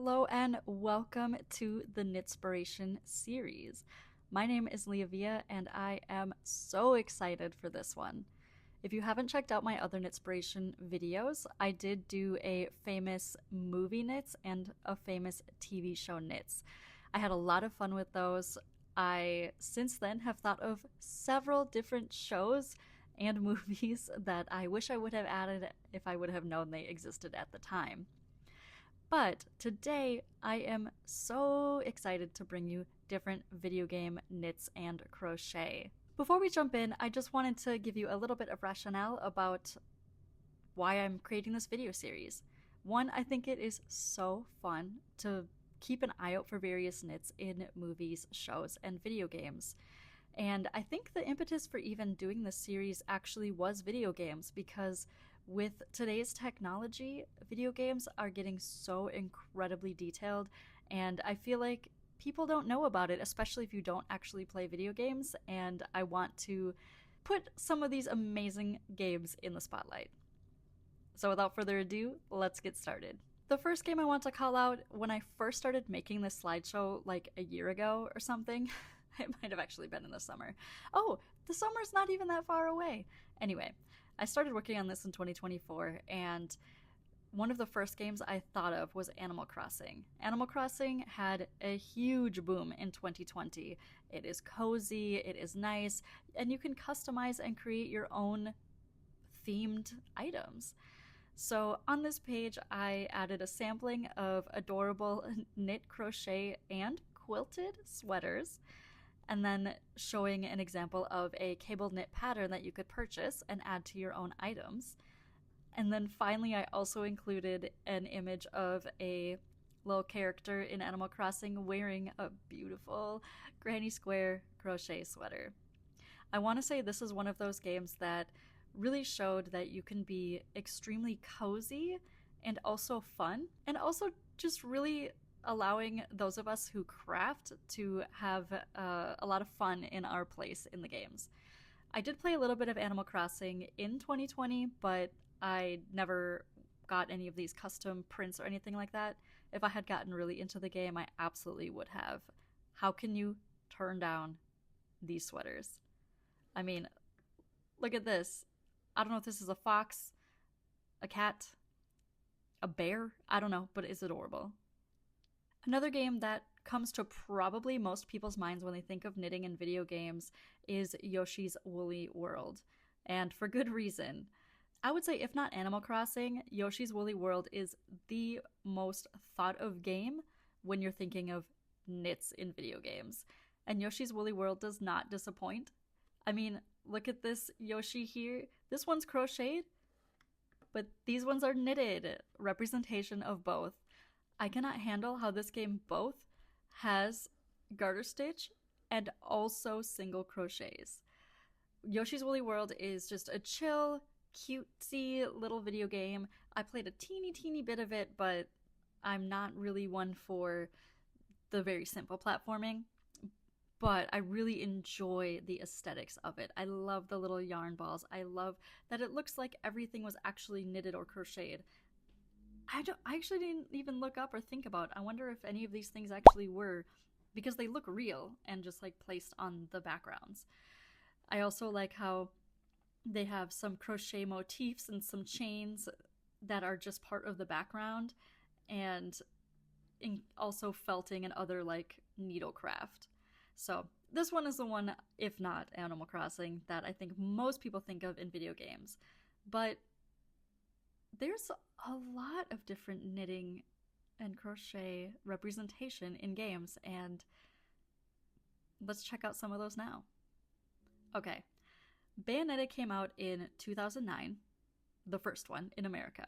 Hello and welcome to the Knitspiration series. My name is Leavia and I am so excited for this one. If you haven't checked out my other Knitspiration videos, I did do a famous movie knits and a famous TV show knits. I had a lot of fun with those. I since then have thought of several different shows and movies that I wish I would have added if I would have known they existed at the time. But today I am so excited to bring you different video game knits and crochet. Before we jump in, I just wanted to give you a little bit of rationale about why I'm creating this video series. One, I think it is so fun to keep an eye out for various knits in movies, shows, and video games. And I think the impetus for even doing this series actually was video games, because with today's technology, video games are getting so incredibly detailed, and I feel like people don't know about it, especially if you don't actually play video games, and I want to put some of these amazing games in the spotlight. So without further ado, let's get started. The first game I want to call out, when I first started making this slideshow like a year ago or something, it might have actually been in the summer. Oh, the summer's not even that far away. Anyway, I started working on this in 2024, and one of the first games I thought of was Animal Crossing. Animal Crossing had a huge boom in 2020. It is cozy, it is nice, and you can customize and create your own themed items. So on this page, I added a sampling of adorable knit, crochet, and quilted sweaters, and then showing an example of a cable knit pattern that you could purchase and add to your own items. And then finally, I also included an image of a little character in Animal Crossing wearing a beautiful granny square crochet sweater. I want to say this is one of those games that really showed that you can be extremely cozy and also fun, and also just really allowing those of us who craft to have a lot of fun in our place in the games. I did play a little bit of Animal Crossing in 2020, but I never got any of these custom prints or anything like that. If I had gotten really into the game, I absolutely would have. How can you turn down these sweaters? I mean, look at this. I don't know if this is a fox, a cat, a bear, I don't know, but it's adorable. Another game that comes to probably most people's minds when they think of knitting in video games is Yoshi's Woolly World, and for good reason. I would say, if not Animal Crossing, Yoshi's Woolly World is the most thought of game when you're thinking of knits in video games. And Yoshi's Woolly World does not disappoint. I mean, look at this Yoshi here. This one's crocheted, but these ones are knitted. Representation of both. I cannot handle how this game both has garter stitch and also single crochets. Yoshi's Woolly World is just a chill, cutesy little video game. I played a teeny bit of it, but I'm not really one for the very simple platforming. But I really enjoy the aesthetics of it. I love the little yarn balls. I love that it looks like everything was actually knitted or crocheted. I actually didn't even look up or think about. I wonder if any of these things actually were, because they look real and just like placed on the backgrounds. I also like how they have some crochet motifs and some chains that are just part of the background, and also felting and other like needlecraft. So this one is the one, if not Animal Crossing, that I think most people think of in video games. But there's a lot of different knitting and crochet representation in games, and let's check out some of those now. Okay, Bayonetta came out in 2009, the first one in America,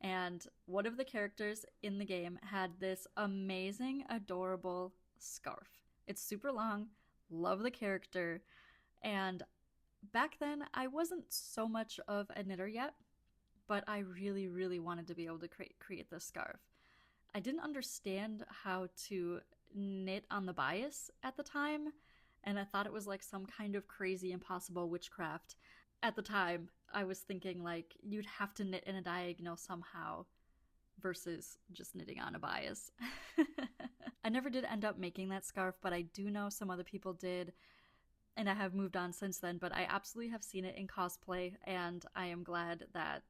and one of the characters in the game had this amazing, adorable scarf. It's super long, love the character, and back then I wasn't so much of a knitter yet, but I really wanted to be able to create this scarf. I didn't understand how to knit on the bias at the time, and I thought it was like some kind of crazy impossible witchcraft. At the time, I was thinking like you'd have to knit in a diagonal somehow. versus just knitting on a bias. I never did end up making that scarf, but I do know some other people did, and I have moved on since then, but I absolutely have seen it in cosplay, and I am glad that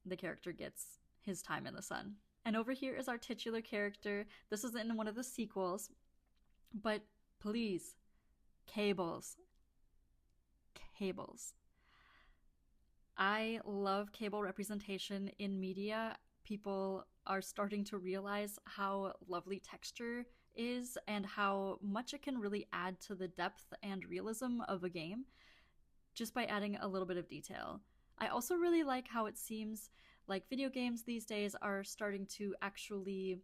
the character gets his time in the sun. And over here is our titular character. This is in one of the sequels, but please, cables. Cables. I love cable representation in media. People are starting to realize how lovely texture is and how much it can really add to the depth and realism of a game just by adding a little bit of detail. I also really like how it seems like video games these days are starting to actually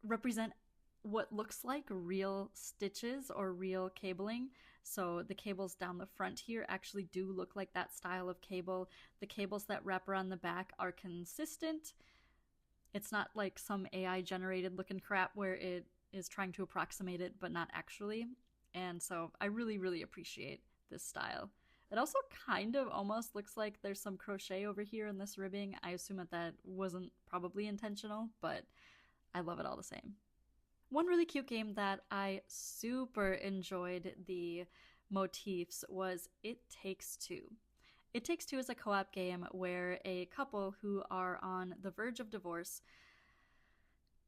represent what looks like real stitches or real cabling. So the cables down the front here actually do look like that style of cable. The cables that wrap around the back are consistent. It's not like some AI generated looking crap where it is trying to approximate it but not actually. And so I really, really appreciate this style. It also kind of almost looks like there's some crochet over here in this ribbing. I assume that wasn't probably intentional, but I love it all the same. One really cute game that I super enjoyed the motifs was It Takes Two. It Takes Two is a co-op game where a couple who are on the verge of divorce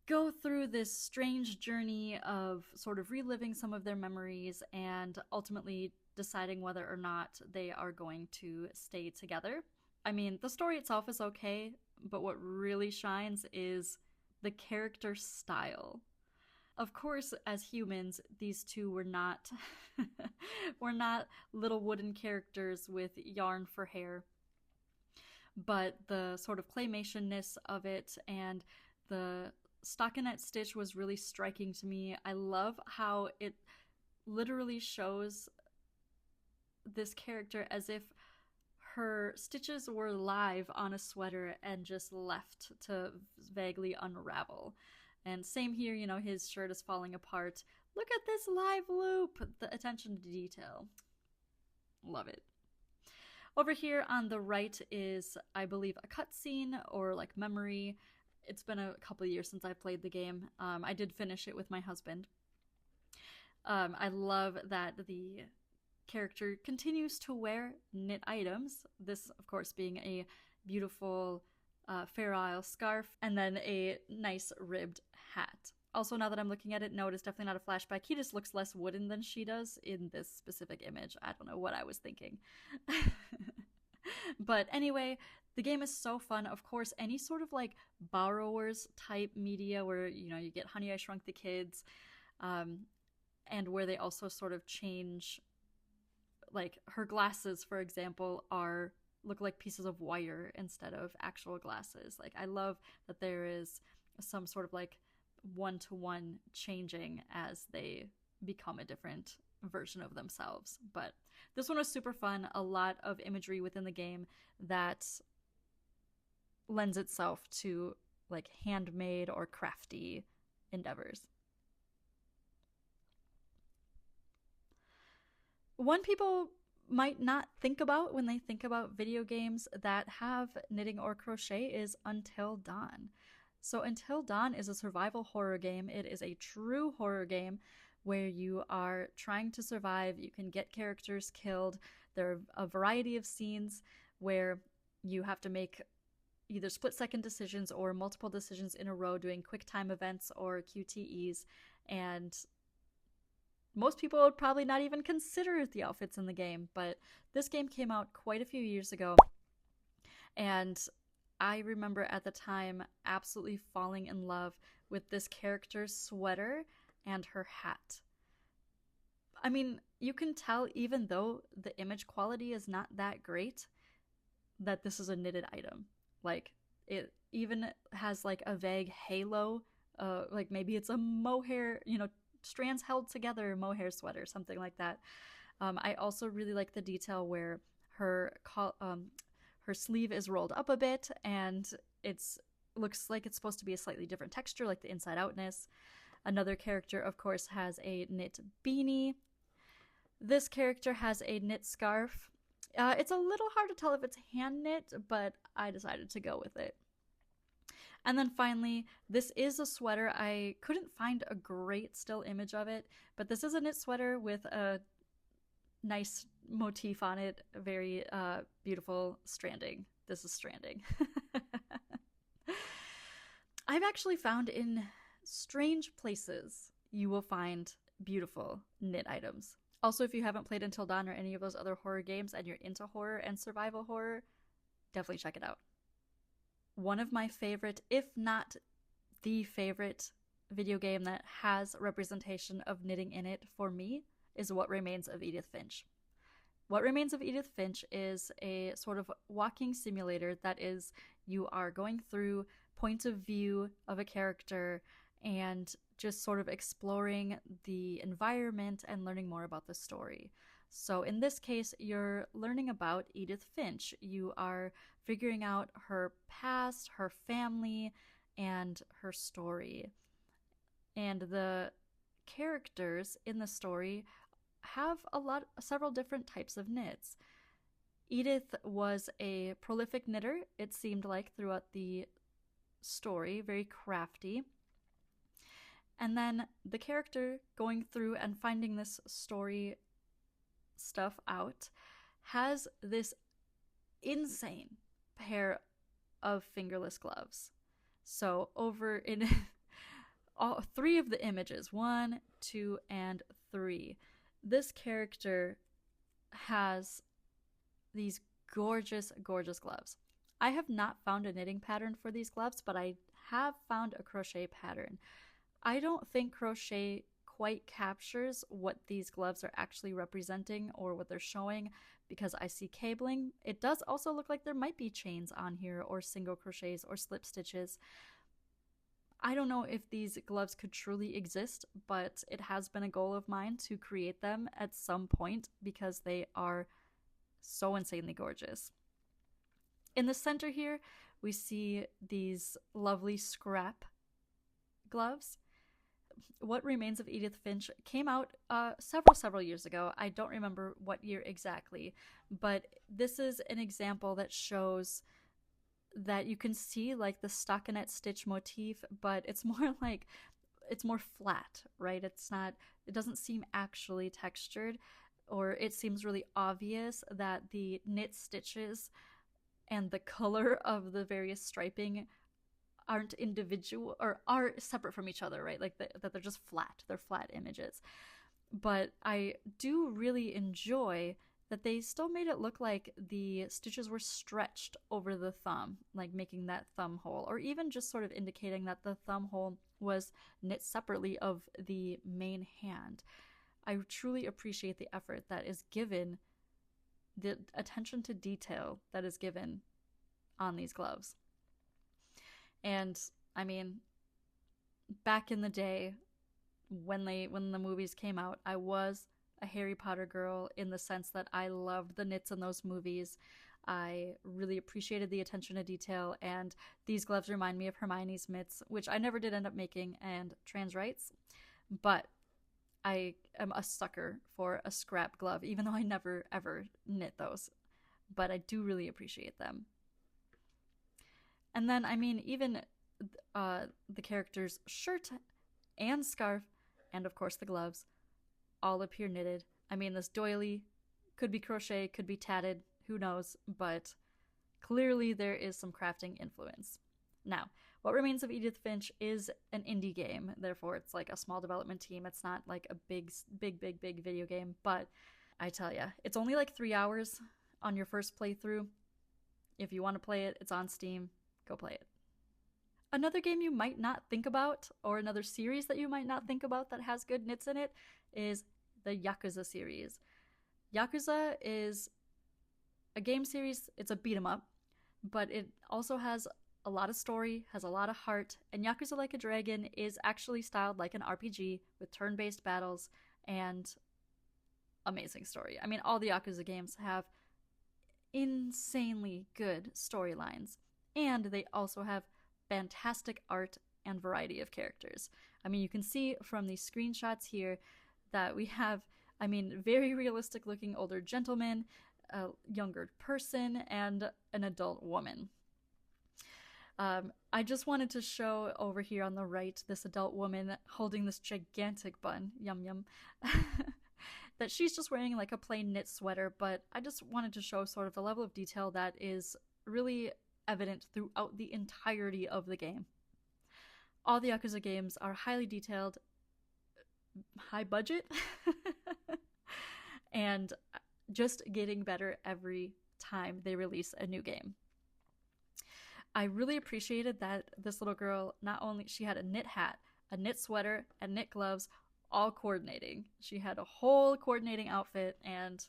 go through this strange journey of sort of reliving some of their memories and ultimately deciding whether or not they are going to stay together. I mean, the story itself is okay, but what really shines is the character style. Of course, as humans, these two were not were not little wooden characters with yarn for hair. But the sort of claymation-ness of it and the stockinette stitch was really striking to me. I love how it literally shows this character as if her stitches were live on a sweater and just left to vaguely unravel. And same here, you know, his shirt is falling apart. Look at this live loop! The attention to detail. Love it. Over here on the right is, I believe, a cutscene or like memory. It's been a couple of years since I played the game. I did finish it with my husband. I love that the character continues to wear knit items. This, of course, being a beautiful Fair Isle scarf and then a nice ribbed hat. Also, now that I'm looking at it, no, it is definitely not a flashback. He just looks less wooden than she does in this specific image. I don't know what I was thinking. But anyway, the game is so fun. Of course, any sort of like borrowers type media where, you know, you get Honey, I Shrunk the Kids, and where they also sort of change, like her glasses, for example, look like pieces of wire instead of actual glasses. Like, I love that there is some sort of like one-to-one changing as they become a different version of themselves. But this one was super fun. A lot of imagery within the game that lends itself to like handmade or crafty endeavors. One people might not think about when they think about video games that have knitting or crochet is Until Dawn. So Until Dawn is a survival horror game. It is a true horror game where you are trying to survive. You can get characters killed. There are a variety of scenes where you have to make either split-second decisions or multiple decisions in a row, doing quick time events or QTEs, and most people would probably not even consider the outfits in the game, but this game came out quite a few years ago, and I remember at the time absolutely falling in love with this character's sweater and her hat. I mean, you can tell, even though the image quality is not that great, that this is a knitted item. Like, it even has like a vague halo, like maybe it's a mohair, you know, strands held together mohair sweater, something like that. I also really like the detail where her sleeve is rolled up a bit and looks like it's supposed to be a slightly different texture, like the inside outness. Another character, of course, has a knit beanie. This character has a knit scarf. It's a little hard to tell if it's hand knit, but I decided to go with it. And then finally, this is a sweater. I couldn't find a great still image of it, but this is a knit sweater with a nice motif on it. Very beautiful stranding. This is stranding. I've actually found in strange places you will find beautiful knit items. Also, if you haven't played Until Dawn or any of those other horror games and you're into horror and survival horror, definitely check it out. One of my favorite, if not the favorite, video game that has representation of knitting in it for me is What Remains of Edith Finch. What Remains of Edith Finch is a sort of walking simulator that is, you are going through points of view of a character and just sort of exploring the environment and learning more about the story. So in this case, you're learning about Edith Finch. You are figuring out her past, her family, and her story. And the characters in the story have several different types of knits. Edith was a prolific knitter, it seemed like, throughout the story, very crafty. And then the character going through and finding this story stuff out has this insane pair of fingerless gloves. So over in all three of the images, 1, 2, and 3, this character has these gorgeous, gorgeous gloves. I have not found a knitting pattern for these gloves, but I have found a crochet pattern. I don't think crochet quite captures what these gloves are actually representing or what they're showing because I see cabling. It does also look like there might be chains on here or single crochets or slip stitches. I don't know if these gloves could truly exist, but it has been a goal of mine to create them at some point because they are so insanely gorgeous. In the center here, we see these lovely scrap gloves. What Remains of Edith Finch came out several years ago. I don't remember what year exactly, but this is an example that shows that you can see like the stockinette stitch motif, but it's more like, it's more flat, right? It doesn't seem actually textured, or it seems really obvious that the knit stitches and the color of the various striping aren't individual or are separate from each other, right? Like that they're just flat. They're flat images. But I do really enjoy that they still made it look like the stitches were stretched over the thumb, like making that thumb hole, or even just sort of indicating that the thumb hole was knit separately of the main hand. I truly appreciate the effort that is given, the attention to detail that is given on these gloves. And I mean, back in the day when the movies came out, I was a Harry Potter girl in the sense that I loved the knits in those movies. I really appreciated the attention to detail, and these gloves remind me of Hermione's mitts, which I never did end up making, and trans rights. But I am a sucker for a scrap glove, even though I never ever knit those. But I do really appreciate them. And then, I mean, even the character's shirt and scarf, and of course the gloves, all appear knitted. I mean, this doily could be crochet, could be tatted, who knows, but clearly there is some crafting influence. Now, What Remains of Edith Finch is an indie game, therefore it's like a small development team. It's not like a big video game, but I tell ya, it's only like 3 hours on your first playthrough. If you want to play it, it's on Steam. Go play it. Another game you might not think about, or another series that you might not think about that has good knits in it, is the Yakuza series. Yakuza is a game series. It's a beat 'em up, but it also has a lot of story, has a lot of heart, and Yakuza Like a Dragon is actually styled like an RPG with turn-based battles and amazing story. I mean, all the Yakuza games have insanely good storylines, and they also have fantastic art and variety of characters. I mean, you can see from these screenshots here that we have, I mean, very realistic looking older gentlemen, a younger person, and an adult woman. I just wanted to show over here on the right this adult woman holding this gigantic bun, yum yum, that she's just wearing like a plain knit sweater, but I just wanted to show sort of the level of detail that is really evident throughout the entirety of the game. All the Yakuza games are highly detailed, high budget, and just getting better every time they release a new game. I really appreciated that this little girl, not only she had a knit hat, a knit sweater, and knit gloves, all coordinating. She had a whole coordinating outfit, and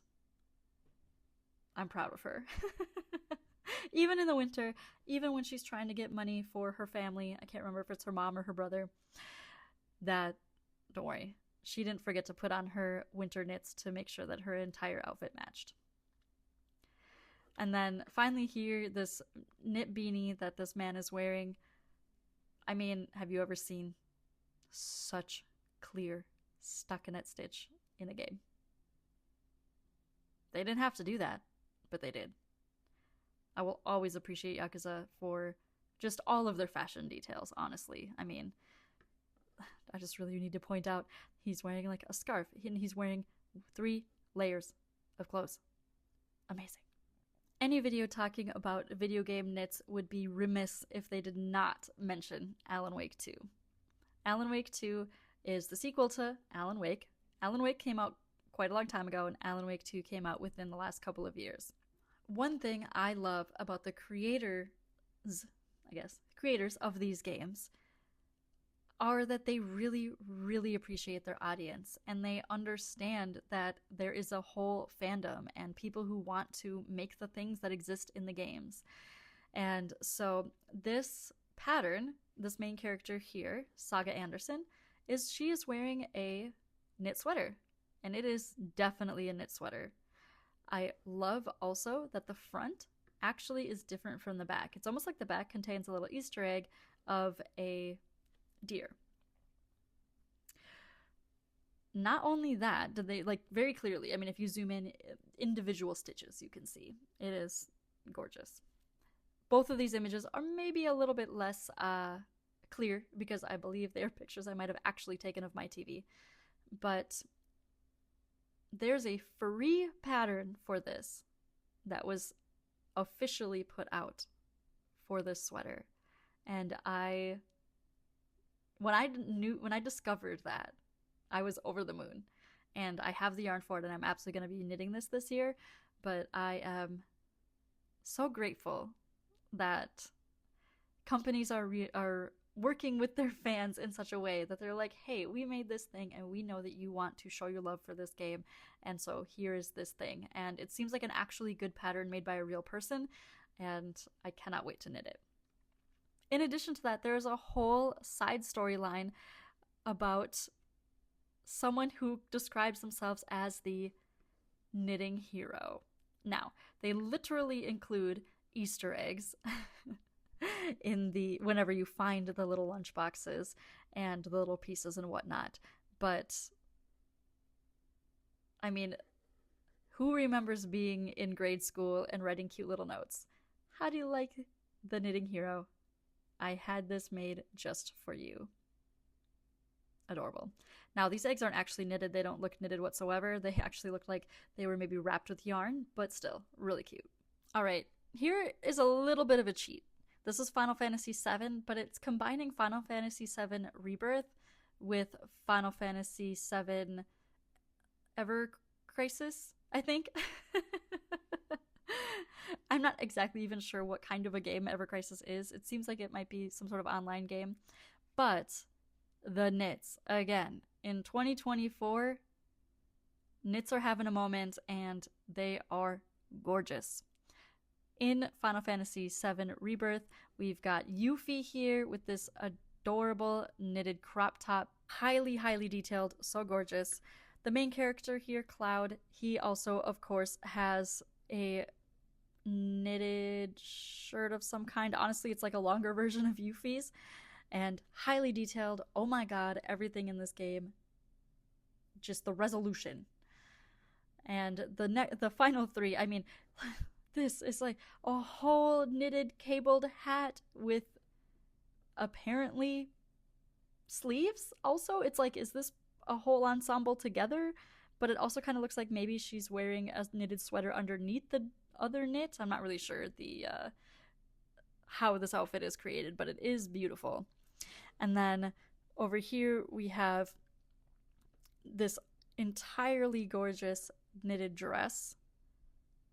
I'm proud of her. Even in the winter, even when she's trying to get money for her family, I can't remember if it's her mom or her brother, that, don't worry, she didn't forget to put on her winter knits to make sure that her entire outfit matched. And then finally here, this knit beanie that this man is wearing. I mean, have you ever seen such clear stockinette stitch in a game? They didn't have to do that, but they did. I will always appreciate Yakuza for just all of their fashion details, honestly. I mean, I just really need to point out he's wearing like a scarf, and he's wearing 3 layers of clothes. Amazing. Any video talking about video game knits would be remiss if they did not mention Alan Wake 2. Alan Wake 2 is the sequel to Alan Wake. Alan Wake came out quite a long time ago, and Alan Wake 2 came out within the last couple of years. One thing I love about the creators of these games are that they really, really appreciate their audience, and they understand that there is a whole fandom and people who want to make the things that exist in the games. And so this pattern, this main character here, Saga Anderson, she is wearing a knit sweater, and it is definitely a knit sweater. I love also that the front actually is different from the back. It's almost like the back contains a little Easter egg of a deer. Not only that, did they, like, very clearly, I mean, if you zoom in, individual stitches you can see. It is gorgeous. Both of these images are maybe a little bit less clear because I believe they are pictures I might have actually taken of my TV. But there's a free pattern for this that was officially put out for this sweater. And when I discovered that, I was over the moon. And I have the yarn for it, and I'm absolutely going to be knitting this year. But I am so grateful that companies are working with their fans in such a way that they're like, hey, we made this thing, and we know that you want to show your love for this game, and so here is this thing. And it seems like an actually good pattern made by a real person, and I cannot wait to knit it. In addition to that, there's a whole side storyline about someone who describes themselves as the knitting hero. Now, they literally include Easter eggs whenever you find the little lunch boxes and the little pieces and whatnot. But I mean, who remembers being in grade school and writing cute little notes? How do you like the knitting hero? I had this made just for you. Adorable. Now, these eggs aren't actually knitted. They don't look knitted whatsoever. They actually look like they were maybe wrapped with yarn, but still, really cute. All right, here is a little bit of a cheat. This is Final Fantasy VII, but it's combining Final Fantasy VII Rebirth with Final Fantasy VII Ever Crisis, I think. I'm not exactly even sure what kind of a game Ever Crisis is. It seems like it might be some sort of online game. But the knits, again, in 2024, knits are having a moment, and they are gorgeous. In Final Fantasy VII Rebirth, we've got Yuffie here with this adorable knitted crop top. Highly, highly detailed, so gorgeous. The main character here, Cloud, he also, of course, has a knitted shirt of some kind. Honestly, it's like a longer version of Yuffie's. And highly detailed. Oh my god, everything in this game. Just the resolution. And the final 3, I mean... This is like a whole knitted cabled hat with apparently sleeves also. It's like, is this a whole ensemble together? But it also kind of looks like maybe she's wearing a knitted sweater underneath the other knit. I'm not really sure the how this outfit is created, but it is beautiful. And then over here we have this entirely gorgeous knitted dress.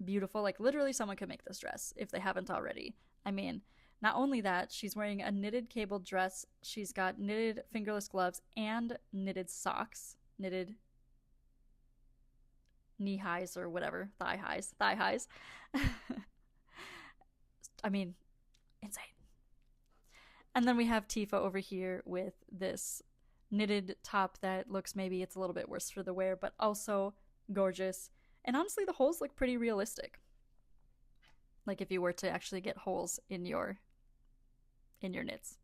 Beautiful. Like, literally someone could make this dress if they haven't already. I mean, not only that, she's wearing a knitted cabled dress. She's got knitted fingerless gloves and knitted socks. Knitted knee highs or whatever. Thigh highs. I mean, insane. And then we have Tifa over here with this knitted top that looks, maybe it's a little bit worse for the wear, but also gorgeous. And honestly, the holes look pretty realistic. Like if you were to actually get holes in your knits.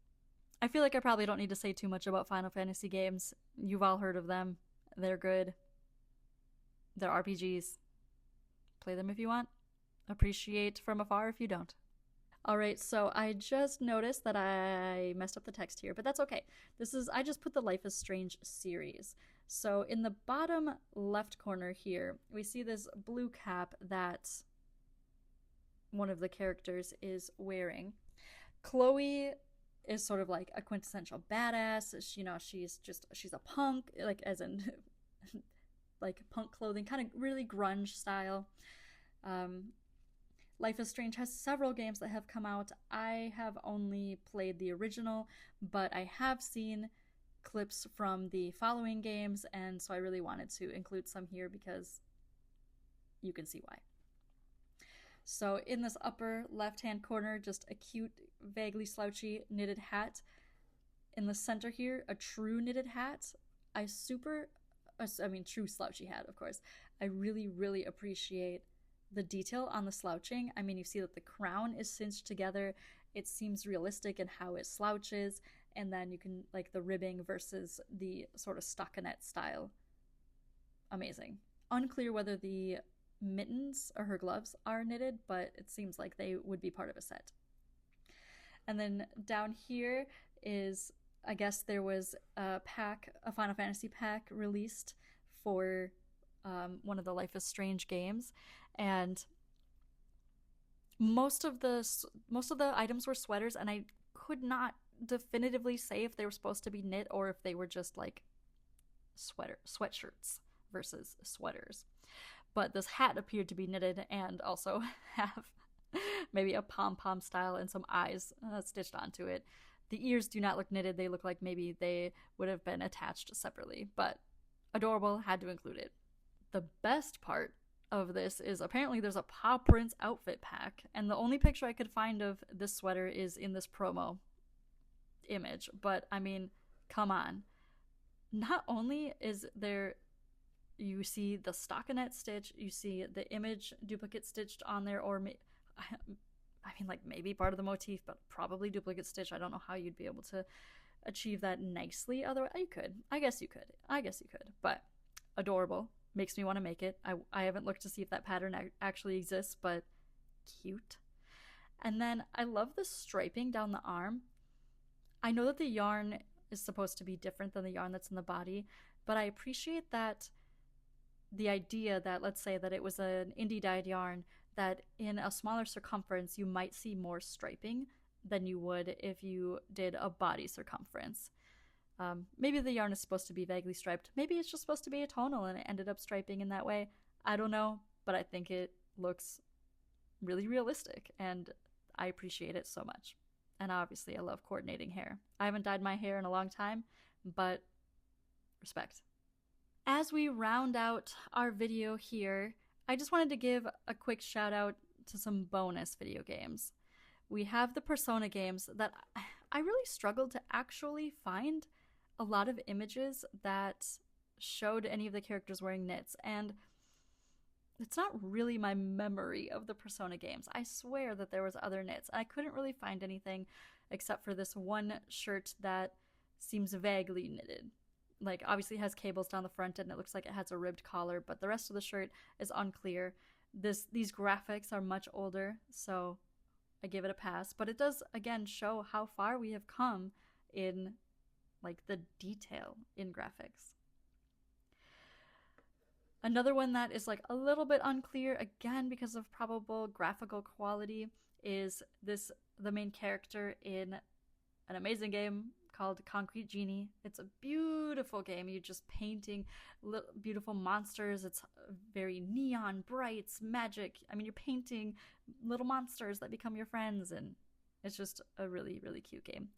I feel like I probably don't need to say too much about Final Fantasy games. You've all heard of them. They're good. They're RPGs. Play them if you want. Appreciate from afar if you don't. Alright, so I just noticed that I messed up the text here, but that's okay. I just put the Life is Strange series. So in the bottom left corner here, we see this blue cap that one of the characters is wearing. Chloe is sort of like a quintessential badass. She's a punk, like as in like punk clothing, kind of really grunge style. Life is Strange has several games that have come out. I have only played the original, but I have seen clips from the following games, and so I really wanted to include some here because you can see why. So in this upper left-hand corner, just a cute, vaguely slouchy knitted hat. In the center here, a true knitted hat. True slouchy hat, of course. I really, really appreciate the detail on the slouching. I mean, you see that the crown is cinched together. It seems realistic in how it slouches, and then you can, like, the ribbing versus the sort of stockinette style. Amazing. Unclear whether the mittens or her gloves are knitted, but it seems like they would be part of a set. And then down here is, I guess there was a Final Fantasy pack released for one of the Life is Strange games, and most of the items were sweaters, and I could not definitively say if they were supposed to be knit or if they were just like sweatshirts versus sweaters. But this hat appeared to be knitted and also have maybe a pom-pom style and some eyes stitched onto it. The ears do not look knitted. They look like maybe they would have been attached separately, but adorable, had to include it. The best part of this is apparently there's a Paw Prince outfit pack, and the only picture I could find of this sweater is in this promo image. But I mean, come on. Not only is there, you see the stockinette stitch, you see the image duplicate stitched on there, or like maybe part of the motif, but probably duplicate stitch. I don't know how you'd be able to achieve that nicely. Otherwise, you could. I guess you could. But adorable. Makes me want to make it. I haven't looked to see if that pattern actually exists, but cute. And then I love the striping down the arm. I know that the yarn is supposed to be different than the yarn that's in the body, but I appreciate that the idea that, let's say that it was an indie dyed yarn, that in a smaller circumference you might see more striping than you would if you did a body circumference. Maybe the yarn is supposed to be vaguely striped. Maybe it's just supposed to be a tonal and it ended up striping in that way. I don't know, but I think it looks really realistic and I appreciate it so much. And obviously I love coordinating hair. I haven't dyed my hair in a long time, but respect. As we round out our video here, I just wanted to give a quick shout out to some bonus video games. We have the Persona games that I really struggled to actually find a lot of images that showed any of the characters wearing knits, and it's not really my memory of the Persona games. I swear that there was other knits. I couldn't really find anything except for this one shirt that seems vaguely knitted. Like, obviously has cables down the front and it looks like it has a ribbed collar, but the rest of the shirt is unclear. These graphics are much older, so I give it a pass, but it does again show how far we have come in like the detail in graphics. Another one that is like a little bit unclear, again because of probable graphical quality, is the main character in an amazing game called Concrete Genie. It's a beautiful game. You're just painting beautiful monsters. It's very neon, brights, magic. I mean, you're painting little monsters that become your friends, and it's just a really, really cute game.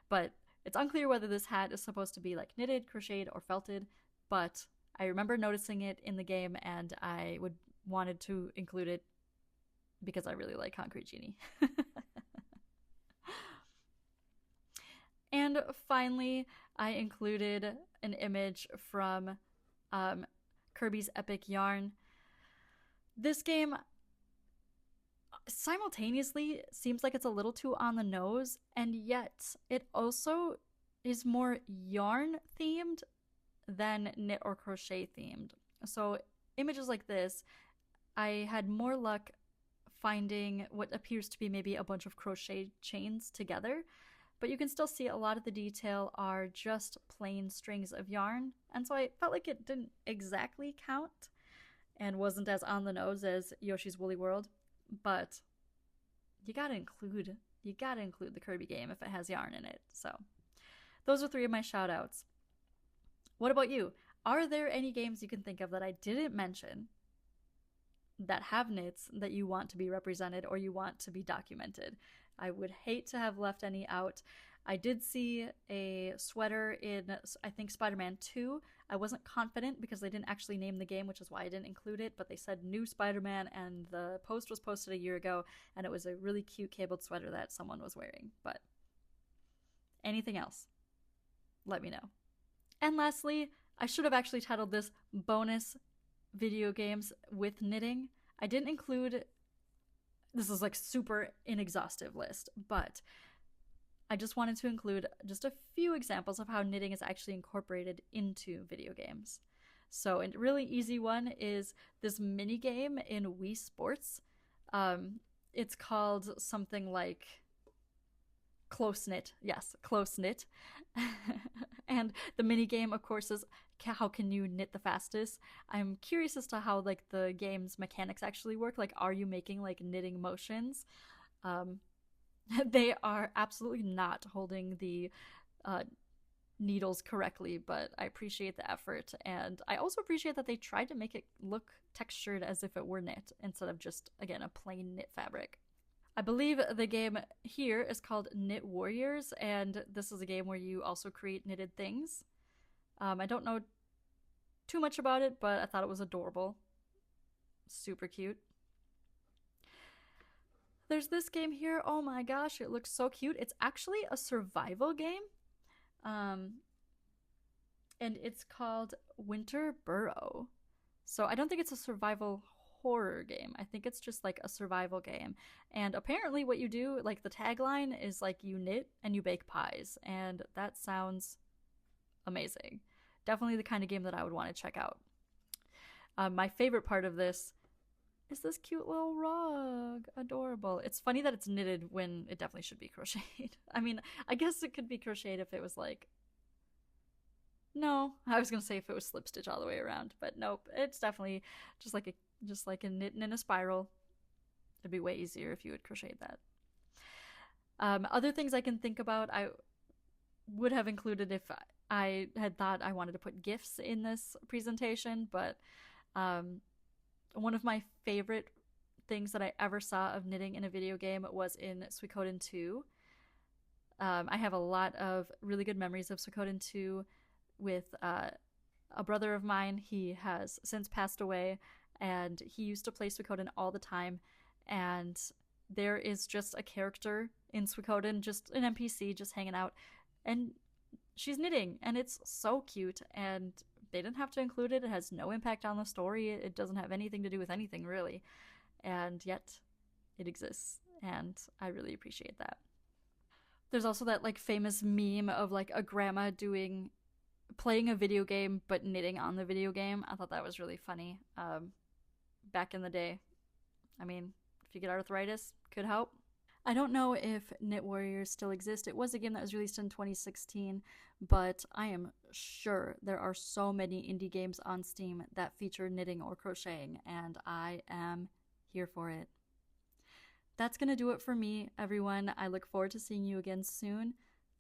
But it's unclear whether this hat is supposed to be like knitted, crocheted, or felted, but I remember noticing it in the game, and I wanted to include it because I really like Concrete Genie. And finally, I included an image from Kirby's Epic Yarn. This game simultaneously seems like it's a little too on the nose, and yet it also is more yarn themed than knit or crochet themed. So images like this, I had more luck finding what appears to be maybe a bunch of crochet chains together, but you can still see a lot of the detail are just plain strings of yarn, and so I felt like it didn't exactly count and wasn't as on the nose as Yoshi's Woolly World, but you gotta include the Kirby game if it has yarn in it. So those are 3 of my shout outs. What about you? Are there any games you can think of that I didn't mention that have knits that you want to be represented or you want to be documented? I would hate to have left any out. I did see a sweater in, I think, Spider-Man 2. I wasn't confident because they didn't actually name the game, which is why I didn't include it, but they said new Spider-Man, and the post was posted a year ago, and it was a really cute cabled sweater that someone was wearing. But anything else, let me know. And lastly, I should have actually titled this bonus video games with knitting. I didn't include, this is like super inexhaustive list, but I just wanted to include just a few examples of how knitting is actually incorporated into video games. So a really easy one is this mini game in Wii Sports. It's called something like Close Knit. Yes, Close Knit. And the mini game, of course, is how can you knit the fastest. I'm curious as to how like the game's mechanics actually work. Like, are you making like knitting motions? They are absolutely not holding the needles correctly, but I appreciate the effort, and I also appreciate that they tried to make it look textured as if it were knit instead of just, again, a plain knit fabric. I believe the game here is called Knit Warriors, and this is a game where you also create knitted things. I don't know too much about it, but I thought it was adorable. Super cute. There's this game here. Oh my gosh, it looks so cute. It's actually a survival game. And it's called Winter Burrow. So I don't think it's a survival horror game. I think it's just like a survival game. And apparently what you do, like the tagline is like you knit and you bake pies. And that sounds amazing. Definitely the kind of game that I would want to check out. My favorite part of this is this cute little rug. Adorable. It's funny that it's knitted when it definitely should be crocheted. I mean, I guess it could be crocheted if it was like... No, I was gonna say if it was slip stitch all the way around, but nope. It's definitely just like a knitting in a spiral. It'd be way easier if you would crochet that. Other things I can think about, I would have included if I had thought I wanted to put GIFs in this presentation, but one of my favorite things that I ever saw of knitting in a video game was in Suikoden 2. I have a lot of really good memories of Suikoden 2 with a brother of mine. He has since passed away, and he used to play Suikoden all the time, and there is just a character in Suikoden, just an NPC just hanging out, and she's knitting, and it's so cute, and they didn't have to include it. It has no impact on the story. It doesn't have anything to do with anything, really, and yet it exists, and I really appreciate that. There's also that like famous meme of like a grandma playing a video game but knitting on the video game. I thought that was really funny. Back in the day. I mean, if you get arthritis, could help. I don't know if Knit Warriors still exist. It was a game that was released in 2016, but I am sure there are so many indie games on Steam that feature knitting or crocheting, and I am here for it. That's going to do it for me, everyone. I look forward to seeing you again soon.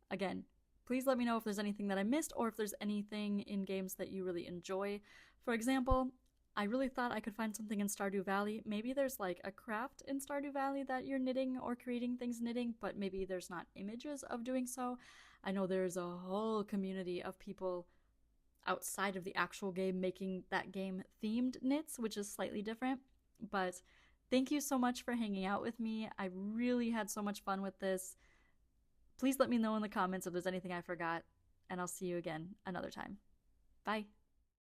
Again, please let me know if there's anything that I missed or if there's anything in games that you really enjoy. For example, I really thought I could find something in Stardew Valley. Maybe there's like a craft in Stardew Valley that you're knitting or creating things knitting, but maybe there's not images of doing so. I know there's a whole community of people outside of the actual game making that game themed knits, which is slightly different. But thank you so much for hanging out with me. I really had so much fun with this. Please let me know in the comments if there's anything I forgot, and I'll see you again another time. Bye.